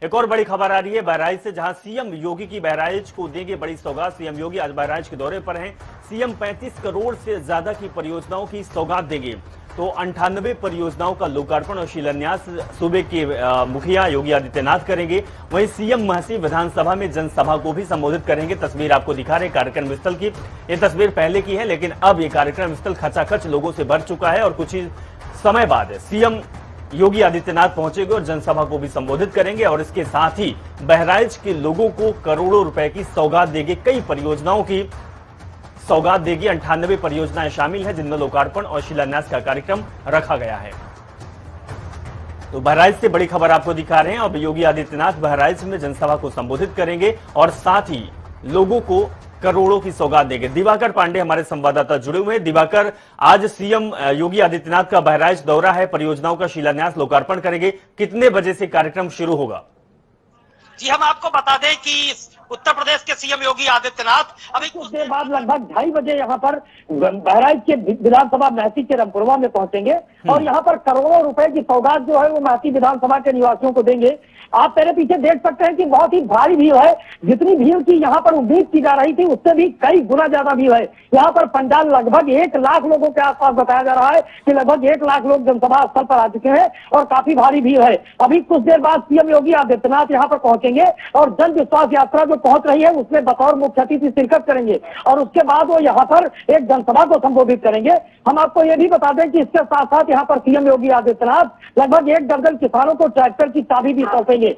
एक और बड़ी खबर आ रही है बहराइच से, जहां सीएम योगी की बहराइच को देंगे बड़ी सौगात। सीएम योगी आज बहराइच के दौरे पर हैं। सीएम 35 करोड़ से ज्यादा की परियोजनाओं की सौगात देंगे। तो 98 परियोजनाओं का लोकार्पण और शिलान्यास सूबे के मुखिया योगी आदित्यनाथ करेंगे। वहीं सीएम महसी विधानसभा में जनसभा को भी संबोधित करेंगे। तस्वीर आपको दिखा रहे कार्यक्रम स्थल की। ये तस्वीर पहले की है, लेकिन अब ये कार्यक्रम स्थल खचाखच लोगों से भर चुका है और कुछ ही समय बाद सीएम योगी आदित्यनाथ पहुंचेंगे और जनसभा को भी संबोधित करेंगे और इसके साथ ही बहराइच के लोगों को करोड़ों रुपए की सौगात देंगे। कई परियोजनाओं की सौगात देगी। 98 परियोजनाएं शामिल हैं, जिनमें लोकार्पण और शिलान्यास का कार्यक्रम रखा गया है। तो बहराइच से बड़ी खबर आपको दिखा रहे हैं। अब योगी आदित्यनाथ बहराइच में जनसभा को संबोधित करेंगे और साथ ही लोगों को करोड़ों की सौगात देंगे। दिवाकर पांडे हमारे संवाददाता जुड़े हुए हैं। दिवाकर, आज सीएम योगी आदित्यनाथ का बहराइच दौरा है, परियोजनाओं का शिलान्यास लोकार्पण करेंगे। कितने बजे से कार्यक्रम शुरू होगा? जी, हम आपको बता दें कि उत्तर प्रदेश के सीएम योगी आदित्यनाथ अभी कुछ देर बाद लगभग 2:30 बजे यहाँ पर बहराइच के विधानसभा महसी के रमपुरवा में पहुंचेंगे और यहाँ पर करोड़ों रुपए की सौगात जो है वो महसी विधानसभा के निवासियों को देंगे। आप मेरे पीछे देख सकते हैं कि बहुत ही भारी भीड़ है। जितनी भीड़ की यहाँ पर उम्मीद की जा रही थी उससे भी कई गुना ज्यादा भीड़ है। यहाँ पर पंडाल लगभग 1 लाख लोगों के आसपास बताया जा रहा है कि लगभग 1 लाख लोग जनसभा स्थल पर आ चुके हैं और काफी भारी भीड़ है। अभी कुछ देर बाद सीएम योगी आदित्यनाथ यहाँ पर पहुंचेंगे और जन विश्वास यात्रा जो पहुंच रही है उसमें बतौर मुख्य अतिथि शिरकत करेंगे और उसके बाद वो यहाँ पर एक जनसभा को संबोधित करेंगे। हम आपको ये भी बता दें कि इसके साथ साथ यहाँ पर सीएम योगी आदित्यनाथ लगभग 1 दर्जन किसानों को ट्रैक्टर की चाबी भी सौंपेंगे।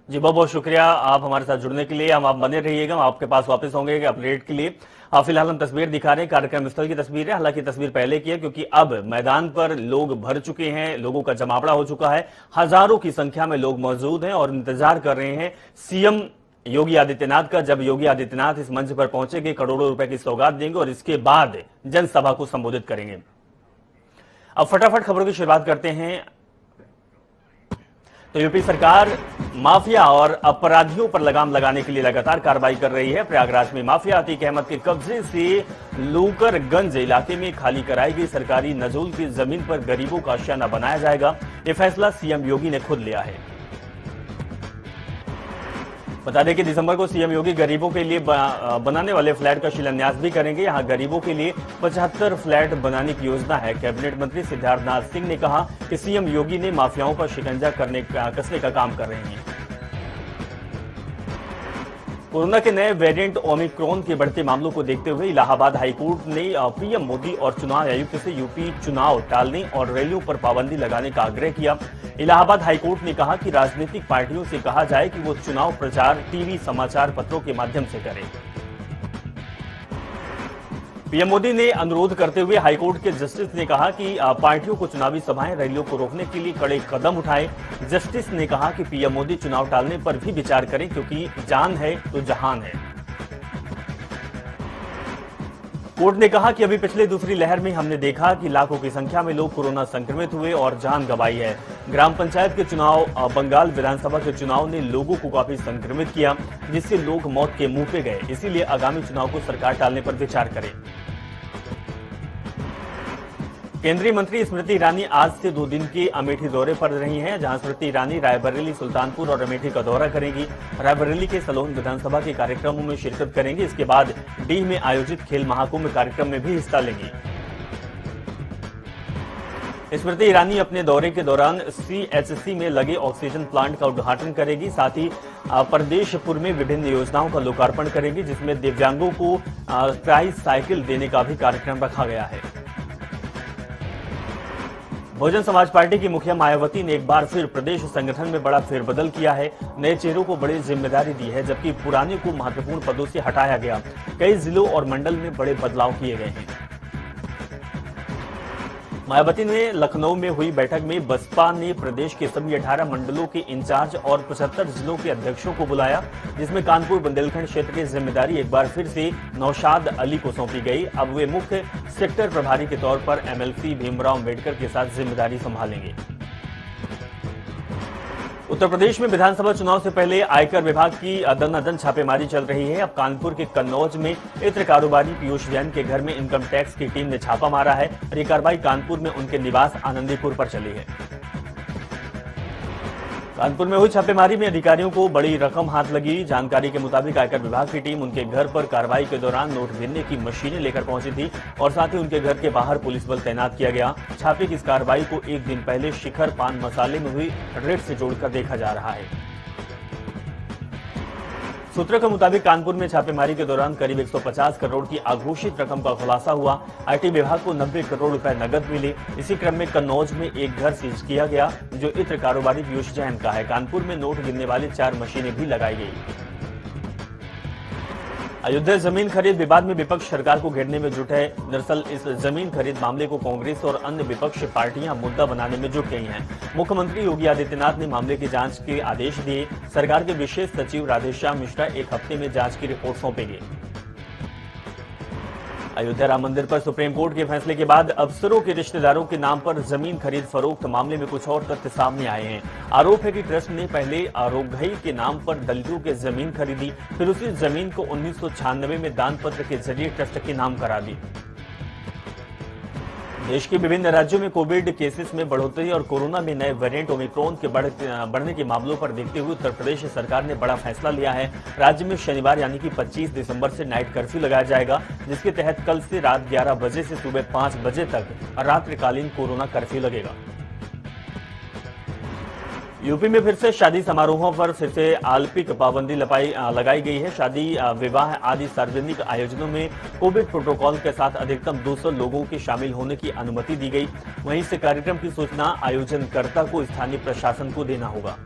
जी बहुत बहुत शुक्रिया आप हमारे साथ जुड़ने के लिए। हम आप बने रहिएगा, हम आपके पास वापस होंगे अपडेट के लिए। फिलहाल हम तस्वीर दिखा रहे हैं, कार्यक्रम स्थल की तस्वीर है। हालांकि तस्वीर पहले की है क्योंकि अब मैदान पर लोग भर चुके हैं, लोगों का जमावड़ा हो चुका है। हजारों की संख्या में लोग मौजूद हैं और इंतजार कर रहे हैं सीएम योगी आदित्यनाथ का। जब योगी आदित्यनाथ इस मंच पर पहुंचेंगे, करोड़ों रुपए की सौगात देंगे और इसके बाद जनसभा को संबोधित करेंगे। अब फटाफट खबरों की शुरुआत करते हैं। तो यूपी सरकार माफिया और अपराधियों पर लगाम लगाने के लिए लगातार कार्रवाई कर रही है। प्रयागराज में माफिया अतीक अहमद के कब्जे से लूकरगंज इलाके में खाली कराई गई सरकारी नजूल की जमीन पर गरीबों का आशियाना बनाया जाएगा। यह फैसला सीएम योगी ने खुद लिया है। बता दें कि दिसंबर को सीएम योगी गरीबों के लिए बनाने वाले फ्लैट का शिलान्यास भी करेंगे। यहां गरीबों के लिए 75 फ्लैट बनाने की योजना है। कैबिनेट मंत्री सिद्धार्थनाथ सिंह ने कहा कि सीएम योगी ने माफियाओं पर शिकंजा कसने का काम कर रहे हैं। कोरोना के नए वेरिएंट ओमिक्रॉन के बढ़ते मामलों को देखते हुए इलाहाबाद हाईकोर्ट ने पीएम मोदी और चुनाव आयुक्त से यूपी चुनाव टालने और रैलियों पर पाबंदी लगाने का आग्रह किया। इलाहाबाद हाईकोर्ट ने कहा कि राजनीतिक पार्टियों से कहा जाए कि वो चुनाव प्रचार टीवी समाचार पत्रों के माध्यम से करें। पीएम मोदी ने अनुरोध करते हुए हाईकोर्ट के जस्टिस ने कहा कि पार्टियों को चुनावी सभाएं रैलियों को रोकने के लिए कड़े कदम उठाएं। जस्टिस ने कहा कि पीएम मोदी चुनाव टालने पर भी विचार करें क्योंकि जान है तो जहान है। कोर्ट ने कहा कि अभी पिछले दूसरी लहर में हमने देखा कि लाखों की संख्या में लोग कोरोना संक्रमित हुए और जान गंवाई है। ग्राम पंचायत के चुनाव, बंगाल विधानसभा के चुनाव ने लोगों को काफी संक्रमित किया, जिससे लोग मौत के मुंह पे गए। इसीलिए आगामी चुनाव को सरकार टालने पर विचार करे। केंद्रीय मंत्री स्मृति ईरानी आज से 2 दिन के अमेठी दौरे पर रही हैं, जहां स्मृति ईरानी रायबरेली, सुल्तानपुर और अमेठी का दौरा करेंगी। रायबरेली के सलोन विधानसभा के कार्यक्रमों में शिरकत करेंगी। इसके बाद डीह में आयोजित खेल महाकुंभ कार्यक्रम में भी हिस्सा लेंगी। स्मृति ईरानी अपने दौरे के दौरान सीएचसी में लगे ऑक्सीजन प्लांट का उद्घाटन करेगी। साथ ही प्रदेशपुर में विभिन्न योजनाओं का लोकार्पण करेंगी, जिसमें दिव्यांगों को ट्राई साइकिल देने का भी कार्यक्रम रखा गया है। बहुजन समाज पार्टी की मुखिया मायावती ने एक बार फिर प्रदेश संगठन में बड़ा फेरबदल किया है। नए चेहरों को बड़ी जिम्मेदारी दी है, जबकि पुराने को महत्वपूर्ण पदों से हटाया गया। कई जिलों और मंडल में बड़े बदलाव किए गए हैं। मायावती ने लखनऊ में हुई बैठक में बसपा ने प्रदेश के सभी 18 मंडलों के इंचार्ज और 75 जिलों के अध्यक्षों को बुलाया, जिसमें कानपुर बुंदेलखंड क्षेत्र की जिम्मेदारी एक बार फिर से नौशाद अली को सौंपी गई। अब वे मुख्य सेक्टर प्रभारी के तौर पर एमएलसी भीमराव अम्बेडकर के साथ जिम्मेदारी संभालेंगे। उत्तर प्रदेश में विधानसभा चुनाव से पहले आयकर विभाग की दनादन छापेमारी चल रही है। अब कानपुर के कन्नौज में इत्र कारोबारी पीयूष जैन के घर में इनकम टैक्स की टीम ने छापा मारा है और ये कार्रवाई कानपुर में उनके निवास आनंदीपुर पर चली है। कानपुर में हुई छापेमारी में अधिकारियों को बड़ी रकम हाथ लगी। जानकारी के मुताबिक आयकर विभाग की टीम उनके घर पर कार्रवाई के दौरान नोट गिनने की मशीनें लेकर पहुंची थी और साथ ही उनके घर के बाहर पुलिस बल तैनात किया गया। छापे की इस कार्रवाई को एक दिन पहले शिखर पान मसाले में हुई रेड से जोड़कर देखा जा रहा है। सूत्रों के मुताबिक कानपुर में छापेमारी के दौरान करीब 150 करोड़ की अघोषित रकम का खुलासा हुआ। आईटी विभाग को 90 करोड़ रुपए नकद मिले। इसी क्रम में कन्नौज में एक घर सीज किया गया जो इत्र कारोबारी पीयूष जैन का है। कानपुर में नोट गिनने वाली 4 मशीनें भी लगाई गई। अयोध्या जमीन खरीद विवाद में विपक्ष सरकार को घेरने में जुट है। दरअसल इस जमीन खरीद मामले को कांग्रेस और अन्य विपक्षी पार्टियां मुद्दा बनाने में जुट गई हैं। मुख्यमंत्री योगी आदित्यनाथ ने मामले की जांच के आदेश दिए। सरकार के विशेष सचिव राधेश्याम मिश्रा एक हफ्ते में जांच की रिपोर्ट सौंपेंगे। अयोध्या राम मंदिर पर सुप्रीम कोर्ट के फैसले के बाद अफसरों के रिश्तेदारों के नाम पर जमीन खरीद फरोख्त मामले में कुछ और तथ्य सामने आए हैं। आरोप है कि ट्रस्ट ने पहले आरोग्य के नाम पर दलितों की जमीन खरीदी, फिर उसी जमीन को 1996 में दान पत्र के जरिए ट्रस्ट के नाम करा दी। देश के विभिन्न राज्यों में कोविड केसेस में बढ़ोतरी और कोरोना में नए वेरिएंट ओमिक्रॉन के बढ़ने के मामलों पर देखते हुए उत्तर प्रदेश सरकार ने बड़ा फैसला लिया है। राज्य में शनिवार यानी कि 25 दिसंबर से नाइट कर्फ्यू लगाया जाएगा, जिसके तहत कल से रात 11 बजे से सुबह 5 बजे तक रात्रिकालीन कोरोना कर्फ्यू लगेगा। यूपी में फिर से शादी समारोहों पर फिर से आल्पिक पाबंदी लगाई गई है। शादी, विवाह आदि सार्वजनिक आयोजनों में कोविड प्रोटोकॉल के साथ अधिकतम 200 लोगों के शामिल होने की अनुमति दी गई। वहीं से कार्यक्रम की सूचना आयोजनकर्ता को स्थानीय प्रशासन को देना होगा।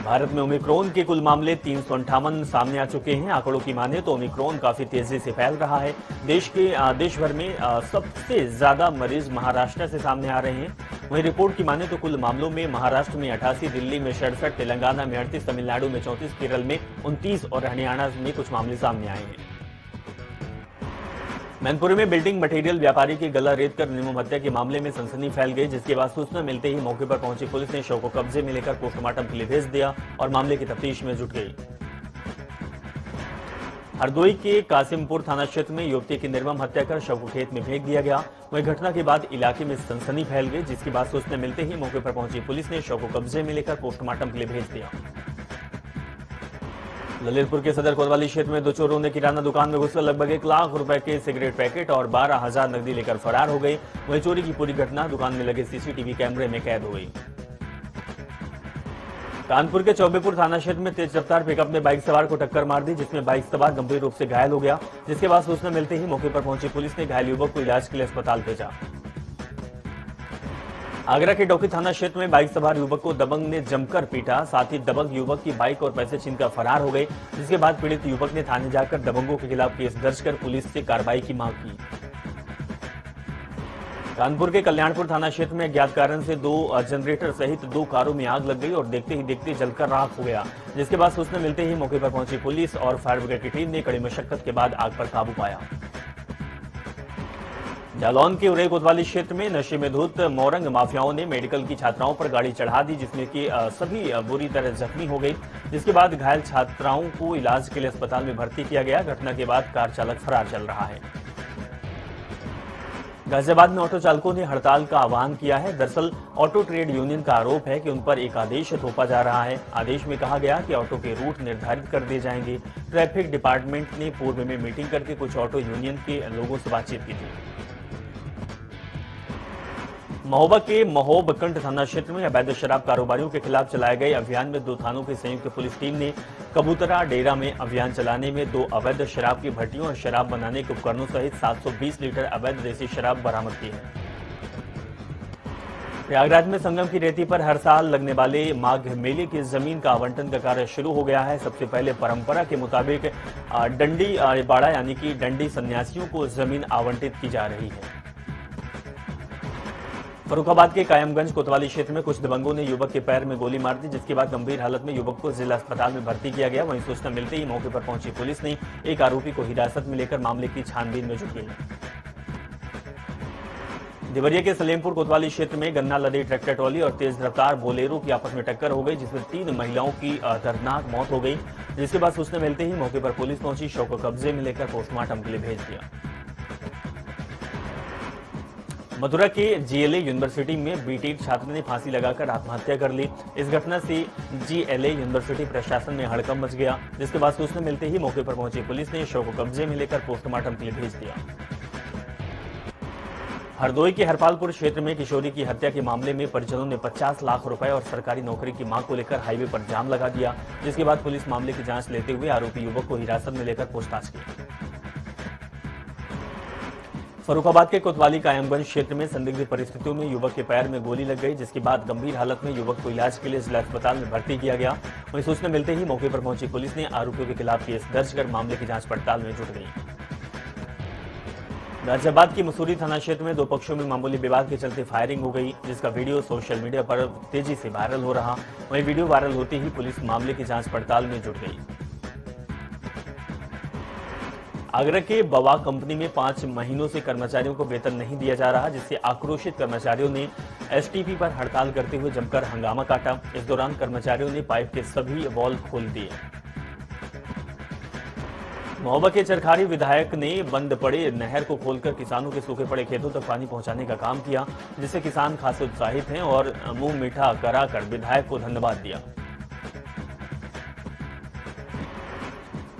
भारत में ओमिक्रॉन के कुल मामले 358 सामने आ चुके हैं। आंकड़ों की माने तो ओमिक्रॉन काफी तेजी से फैल रहा है। देश भर में सबसे ज्यादा मरीज महाराष्ट्र से सामने आ रहे हैं। वहीं रिपोर्ट की माने तो कुल मामलों में महाराष्ट्र में 88, दिल्ली में 67, तेलंगाना में 38, तमिलनाडु में 34, केरल में 29 और हरियाणा में कुछ मामले सामने आए हैं। मैनपुरी में बिल्डिंग मटेरियल व्यापारी की गला रेत कर निर्मम हत्या के मामले में सनसनी फैल गई, जिसके बाद सूचना मिलते ही मौके पर पहुंची पुलिस ने शव को कब्जे में लेकर पोस्टमार्टम के लिए भेज दिया और मामले की तफ्तीश में जुट गई। हरदोई के कासिमपुर थाना क्षेत्र में युवती की निर्मम हत्या कर शव को खेत में फेंक दिया गया। वहीं घटना के बाद इलाके में सनसनी फैल गई, जिसके बाद सूचना मिलते ही मौके पर पहुंची पुलिस ने शव को कब्जे में लेकर पोस्टमार्टम के लिए भेज दिया। ललितपुर के सदर कोतवाली क्षेत्र में 2 चोरों ने किराना दुकान में घुसकर लगभग 1 लाख रुपए के सिगरेट पैकेट और 12,000 नकदी लेकर फरार हो गए। वहीं चोरी की पूरी घटना दुकान में लगे सीसीटीवी कैमरे में कैद हो गई। कानपुर के चौबेपुर थाना क्षेत्र में तेज रफ्तार पिकअप ने बाइक सवार को टक्कर मार दी, जिसमें बाइक सवार गंभीर रूप से घायल हो गया। जिसके बाद सूचना मिलते ही मौके पर पहुंची पुलिस ने घायल युवक को इलाज के लिए अस्पताल भेजा। आगरा के डौकी थाना क्षेत्र में बाइक सवार युवक को दबंग ने जमकर पीटा, साथ ही दबंग युवक की बाइक और पैसे छीनकर फरार हो गए। जिसके बाद पीड़ित युवक ने थाने जाकर दबंगों के खिलाफ केस दर्ज कर पुलिस से कार्रवाई की मांग की। कानपुर के कल्याणपुर थाना क्षेत्र में अज्ञात कारण से 2 जनरेटर सहित 2 कारों में आग लग गई और देखते ही देखते जलकर राख हो गया। जिसके बाद सूचना मिलते ही मौके पर पहुंची पुलिस और फायर ब्रिगेड की टीम ने कड़ी मशक्कत के बाद आग पर काबू पाया। जालौन के उरई कोतवाली क्षेत्र में नशे में धुत मोरंग माफियाओं ने मेडिकल की छात्राओं पर गाड़ी चढ़ा दी, जिसमें कि सभी बुरी तरह जख्मी हो गई। जिसके बाद घायल छात्राओं को इलाज के लिए अस्पताल में भर्ती किया गया। घटना के बाद कार चालक फरार चल रहा है। गाजियाबाद में ऑटो चालकों ने हड़ताल का आह्वान किया है। दरअसल ऑटो ट्रेड यूनियन का आरोप है कि उन पर एक आदेश थोपा जा रहा है। आदेश में कहा गया कि ऑटो के रूट निर्धारित कर दिए जाएंगे। ट्रैफिक डिपार्टमेंट ने पूर्व में मीटिंग करके कुछ ऑटो यूनियन के लोगों से बातचीत की थी। महोबा के महोबकंड थाना क्षेत्र में अवैध शराब कारोबारियों के खिलाफ चलाए गए अभियान में 2 थानों की संयुक्त पुलिस टीम ने कबूतरा डेरा में अभियान चलाने में 2 अवैध शराब की भट्टियों और शराब बनाने के उपकरणों सहित 720 लीटर अवैध देसी शराब बरामद की है। प्रयागराज में संगम की रेती पर हर साल लगने वाले माघ मेले की जमीन का आवंटन का कार्य शुरू हो गया है। सबसे पहले परंपरा के मुताबिक डंडी बाड़ा यानी कि डंडी सन्यासियों को जमीन आवंटित की जा रही है। फर्रुखाबाद के कायमगंज कोतवाली क्षेत्र में कुछ दबंगों ने युवक के पैर में गोली मार दी, जिसके बाद गंभीर हालत में युवक को जिला अस्पताल में भर्ती किया गया। वहीं सूचना मिलते ही मौके पर पहुंची पुलिस ने एक आरोपी को हिरासत में लेकर मामले की छानबीन में जुट गई। देवरिया के सलेमपुर कोतवाली क्षेत्र में गन्ना लदी ट्रैक्टर ट्रॉली और तेज रफ्तार बोलेरो की आपस में टक्कर हो गई, जिसमें 3 महिलाओं की दर्दनाक मौत हो गई। जिसके बाद सूचना मिलते ही मौके पर पुलिस पहुंची, शव को कब्जे में लेकर पोस्टमार्टम के लिए भेज दिया। मथुरा के जीएलए यूनिवर्सिटी में बीटेक छात्र ने फांसी लगाकर आत्महत्या कर ली। इस घटना से जीएलए यूनिवर्सिटी प्रशासन में हड़कंप मच गया, जिसके बाद सूचना मिलते ही मौके पर पहुंची पुलिस ने शव को कब्जे में लेकर पोस्टमार्टम के लिए भेज दिया। हरदोई के हरपालपुर क्षेत्र में किशोरी की हत्या के मामले में परिजनों ने 50 लाख रुपए और सरकारी नौकरी की मांग को लेकर हाईवे पर जाम लगा दिया, जिसके बाद पुलिस मामले की जांच लेते हुए आरोपी युवक को हिरासत में लेकर पूछताछ की। फर्रुखाबाद के कोतवाली कायमगंज क्षेत्र में संदिग्ध परिस्थितियों में युवक के पैर में गोली लग गई, जिसके बाद गंभीर हालत में युवक को इलाज के लिए जिला अस्पताल में भर्ती किया गया। वहीं सूचना मिलते ही मौके पर पहुंची पुलिस ने आरोपियों के खिलाफ केस दर्ज कर मामले की जांच पड़ताल में जुट गई। गाजियाबाद की मसूरी थाना क्षेत्र में 2 पक्षों में मामूली विवाद के चलते फायरिंग हो गई, जिसका वीडियो सोशल मीडिया पर तेजी से वायरल हो रहा। वहीं वीडियो वायरल होते ही पुलिस मामले की जांच पड़ताल में जुट गई। आगरा के बवा कंपनी में 5 महीनों से कर्मचारियों को वेतन नहीं दिया जा रहा, जिससे आक्रोशित कर्मचारियों ने एसटीपी पर हड़ताल करते हुए जमकर हंगामा काटा। इस दौरान कर्मचारियों ने पाइप के सभी वाल्व खोल दिए। महोबा के चरखारी विधायक ने बंद पड़े नहर को खोलकर किसानों के सूखे पड़े खेतों तक पानी पहुंचाने का काम किया, जिससे किसान खासे उत्साहित हैं और मुंह मीठा कराकर विधायक को धन्यवाद दिया।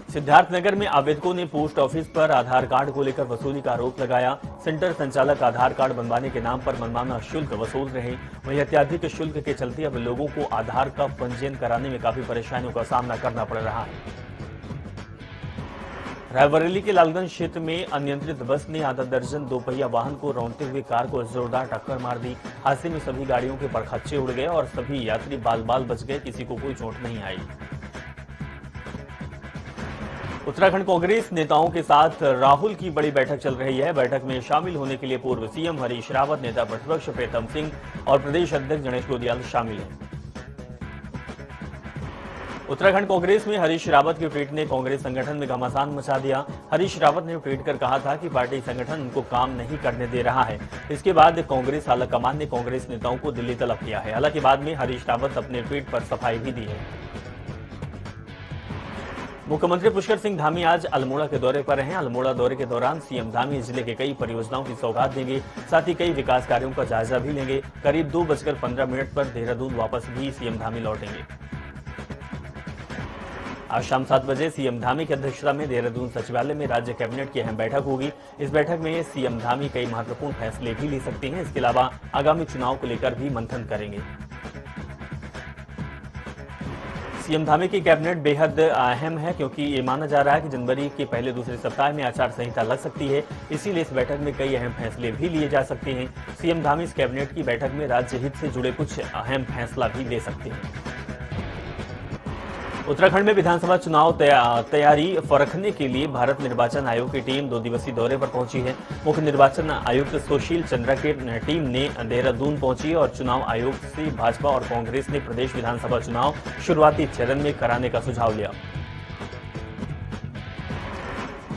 सिद्धार्थनगर में आवेदकों ने पोस्ट ऑफिस पर आधार कार्ड को लेकर वसूली का आरोप लगाया। सेंटर संचालक आधार कार्ड बनवाने के नाम पर मनमाना शुल्क वसूल रहे। वहीं अत्याधिक शुल्क के चलते अब लोगों को आधार का पंजीयन कराने में काफी परेशानियों का सामना करना पड़ रहा है। रायबरेली के लालगंज क्षेत्र में अनियंत्रित बस ने आधा दर्जन 2 पहिया वाहन को रौंदते हुए कार को जोरदार टक्कर मार दी। हादसे में सभी गाड़ियों के परखच्चे उड़ गए और सभी यात्री बाल बाल बच गए, किसी को कोई चोट नहीं आई। उत्तराखंड कांग्रेस नेताओं के साथ राहुल की बड़ी बैठक चल रही है। बैठक में शामिल होने के लिए पूर्व सीएम हरीश रावत, नेता प्रतिपक्ष प्रीतम सिंह और प्रदेश अध्यक्ष गणेश गोदियाल शामिल हैं। उत्तराखंड कांग्रेस में हरीश रावत के ट्वीट ने कांग्रेस संगठन में घमासान मचा दिया। हरीश रावत ने ट्वीट कर कहा था कि पार्टी संगठन उनको काम नहीं करने दे रहा है। इसके बाद कांग्रेस आलाकमान ने कांग्रेस नेताओं को दिल्ली तलब किया है। हालांकि बाद में हरीश रावत अपने ट्वीट पर सफाई भी दी है। मुख्यमंत्री पुष्कर सिंह धामी आज अल्मोड़ा के दौरे पर हैं। अल्मोड़ा दौरे के दौरान सीएम धामी जिले के कई परियोजनाओं की सौगात देंगे, साथ ही कई विकास कार्यों का जायजा भी लेंगे। करीब 2:15 पर देहरादून वापस भी सीएम धामी लौटेंगे। आज शाम 7 बजे सीएम धामी की अध्यक्षता में देहरादून सचिवालय में राज्य कैबिनेट की अहम बैठक होगी। इस बैठक में सीएम धामी कई महत्वपूर्ण फैसले भी ले सकते हैं। इसके अलावा आगामी चुनाव को लेकर भी मंथन करेंगे। सीएम धामी की कैबिनेट बेहद अहम है, क्योंकि ये माना जा रहा है कि जनवरी के पहले दूसरे सप्ताह में आचार संहिता लग सकती है। इसीलिए इस बैठक में कई अहम फैसले भी लिए जा सकते हैं। सीएम धामी इस कैबिनेट की बैठक में राज्य हित से जुड़े कुछ अहम फैसला भी ले सकते हैं। उत्तराखंड में विधानसभा चुनाव तैयारी परखने के लिए भारत निर्वाचन आयोग की टीम 2 दिवसीय दौरे पर पहुंची है। मुख्य निर्वाचन आयुक्त सुशील चंद्रा की टीम ने देहरादून पहुंची और चुनाव आयोग से भाजपा और कांग्रेस ने प्रदेश विधानसभा चुनाव शुरुआती चरण में कराने का सुझाव लिया।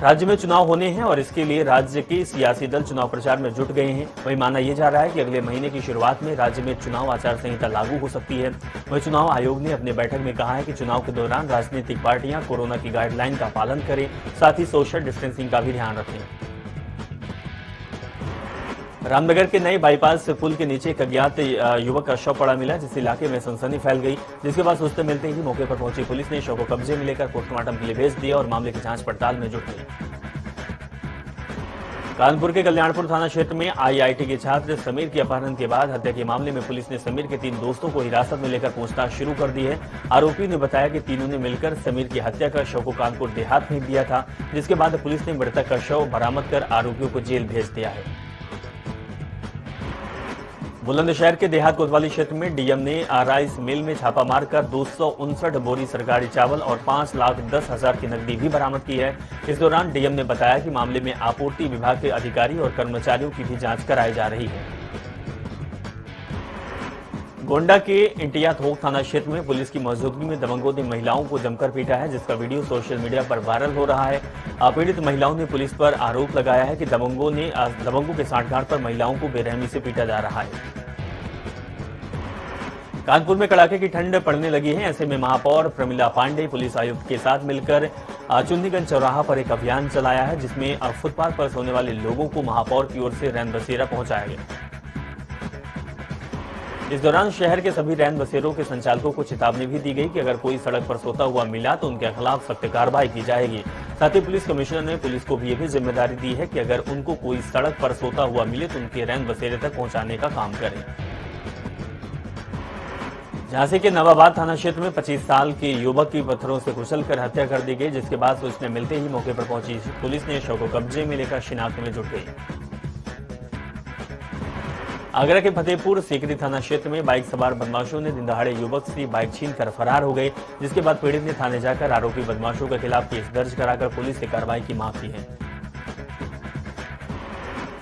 राज्य में चुनाव होने हैं और इसके लिए राज्य के सियासी दल चुनाव प्रचार में जुट गए हैं। वहीं माना यह जा रहा है कि अगले महीने की शुरुआत में राज्य में चुनाव आचार संहिता लागू हो सकती है। वहीं चुनाव आयोग ने अपनी बैठक में कहा है कि चुनाव के दौरान राजनीतिक पार्टियां कोरोना की गाइडलाइन का पालन करें, साथ ही सोशल डिस्टेंसिंग का भी ध्यान रखें। रामनगर के नए बाईपास पुल के नीचे एक अज्ञात युवक का शव पड़ा मिला, जिस इलाके में सनसनी फैल गई। जिसके बाद सूचना मिलते ही मौके पर पहुंची पुलिस ने शव को कब्जे में लेकर पोस्टमार्टम के लिए भेज दिया और मामले की जांच पड़ताल में जुट गई। कानपुर के कल्याणपुर थाना क्षेत्र में आईआईटी के छात्र समीर के अपहरण के बाद हत्या के मामले में पुलिस ने समीर के 3 दोस्तों को हिरासत में लेकर पूछताछ शुरू कर दी है। आरोपी ने बताया कि तीनों ने मिलकर समीर की हत्या कर शव को कानपुर देहात भेज दिया था, जिसके बाद पुलिस ने मृतक का शव बरामद कर आरोपियों को जेल भेज दिया है। बुलंदशहर के देहात कोतवाली क्षेत्र में डीएम ने राइस मिल में छापा मारकर 259 बोरी सरकारी चावल और 5,10,000 की नकदी भी बरामद की है। इस दौरान डीएम ने बताया कि मामले में आपूर्ति विभाग के अधिकारी और कर्मचारियों की भी जांच कराई जा रही है। गोंडा के इंटिया थोक थाना क्षेत्र में पुलिस की मौजूदगी में दबंगों ने महिलाओं को जमकर पीटा है, जिसका वीडियो सोशल मीडिया पर वायरल हो रहा है। पीड़ित महिलाओं ने पुलिस पर आरोप लगाया है कि दबंगों के सांठगांठ पर महिलाओं को बेरहमी से पीटा जा रहा है। कानपुर में कड़ाके की ठंड पड़ने लगी है। ऐसे में महापौर प्रमिला पांडे पुलिस आयुक्त के साथ मिलकर चुन्नीगंज चौराहा पर एक अभियान चलाया है, जिसमें फुटपाथ पर सोने वाले लोगों को महापौर की ओर से रैन बसेरा पहुंचाया गया। इस दौरान शहर के सभी रैन बसेरों के संचालकों को चेतावनी भी दी गई कि अगर कोई सड़क पर सोता हुआ मिला तो उनके खिलाफ सख्त कार्रवाई की जाएगी। साथ ही पुलिस कमिश्नर ने पुलिस को भी ये भी जिम्मेदारी दी है कि अगर उनको कोई सड़क पर सोता हुआ मिले तो उनके रैन बसेरे तक पहुंचाने का काम करें। झांसी के नवाबाद थाना क्षेत्र में 25 साल के युवक की पत्थरों से कुचलकर हत्या कर दी गई, जिसके बाद सूचना मिलते ही मौके पर पहुंची पुलिस ने शव को कब्जे में लेकर शिनाख्त में जुट गई। आगरा के फतेहपुर सीकरी थाना क्षेत्र में बाइक सवार बदमाशों ने दिन दहाड़े युवक से बाइक छीनकर फरार हो गए, जिसके बाद पीड़ित ने थाने जाकर आरोपी बदमाशों के खिलाफ केस दर्ज कराकर पुलिस से कार्रवाई की मांग की है।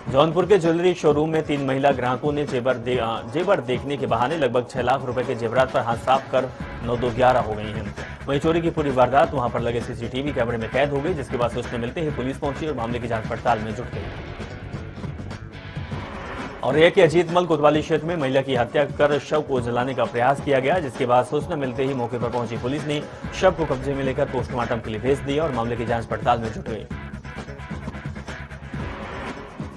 जौनपुर के ज्वेलरी शोरूम में 3 महिला ग्राहकों ने जेवर देखने के बहाने लगभग 6 लाख रुपए के जेवरात पर हाथ साफ कर 9-2-11 हो गई हैं। वहीं चोरी की पूरी वारदात वहां पर लगे सीसीटीवी कैमरे में कैद हो गई, जिसके बाद सूचना मिलते ही पुलिस पहुंची और मामले की जांच पड़ताल में जुट गई। और यह कि अजीतमल कोतवाली क्षेत्र में महिला की हत्या कर शव को जलाने का प्रयास किया गया, जिसके बाद सूचना मिलते ही मौके पर पहुंची पुलिस ने शव को कब्जे में लेकर पोस्टमार्टम के लिए भेज दिया और मामले की जांच पड़ताल में जुट गई।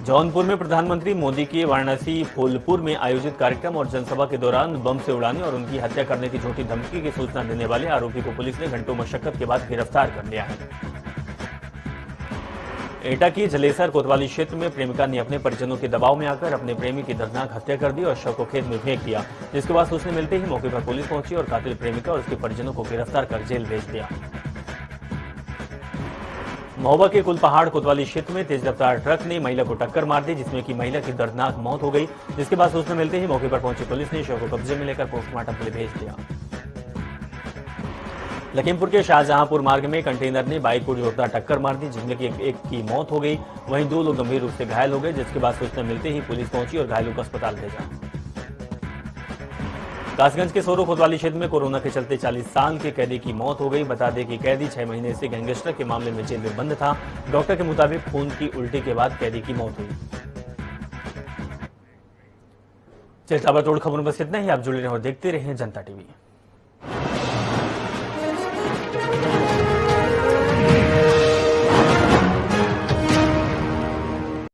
जौनपुर में प्रधानमंत्री मोदी के वाराणसी फूलपुर में आयोजित कार्यक्रम और जनसभा के दौरान बम से उड़ाने और उनकी हत्या करने की झूठी धमकी की सूचना देने वाले आरोपी को पुलिस ने घंटों मशक्कत के बाद गिरफ्तार कर लिया है। एटा की जलेसर कोतवाली क्षेत्र में प्रेमिका ने अपने परिजनों के दबाव में आकर अपने प्रेमी की दर्दनाक हत्या कर दी और शव को खेत में फेंक दिया, जिसके बाद सूचना मिलते ही मौके पर पुलिस पहुंची और कातिल प्रेमिका और उसके परिजनों को गिरफ्तार कर जेल भेज दिया। महोबा के कुलपहाड़ कोतवाली क्षेत्र में तेज रफ्तार ट्रक ने महिला को टक्कर मार दी, जिसमें कि महिला की दर्दनाक मौत हो गई, जिसके बाद सूचना मिलते ही मौके पर पहुंची पुलिस ने शव को कब्जे में लेकर पोस्टमार्टम के लिए भेज दिया। लखीमपुर के शाहजहांपुर मार्ग में कंटेनर ने बाइक को जोरदार टक्कर मार दी, जिसमें कि एक की मौत हो गई, वहीं 2 लोग गंभीर रूप से घायल हो गए, जिसके बाद सूचना मिलते ही पुलिस पहुंची और घायलों को अस्पताल भेजा। कासगंज के सोरो कोतवाली क्षेत्र में कोरोना के चलते 40 साल के कैदी की मौत हो गई। बता दें कि कैदी 6 महीने से गैंगस्टर के मामले में जेल में बंद था। डॉक्टर के मुताबिक खून की उल्टी के बाद कैदी की मौत हुई। चलिए ताबड़तोड़ खबरों में बस इतना ही। आप जुड़े रहे और देखते रहे जनता टीवी।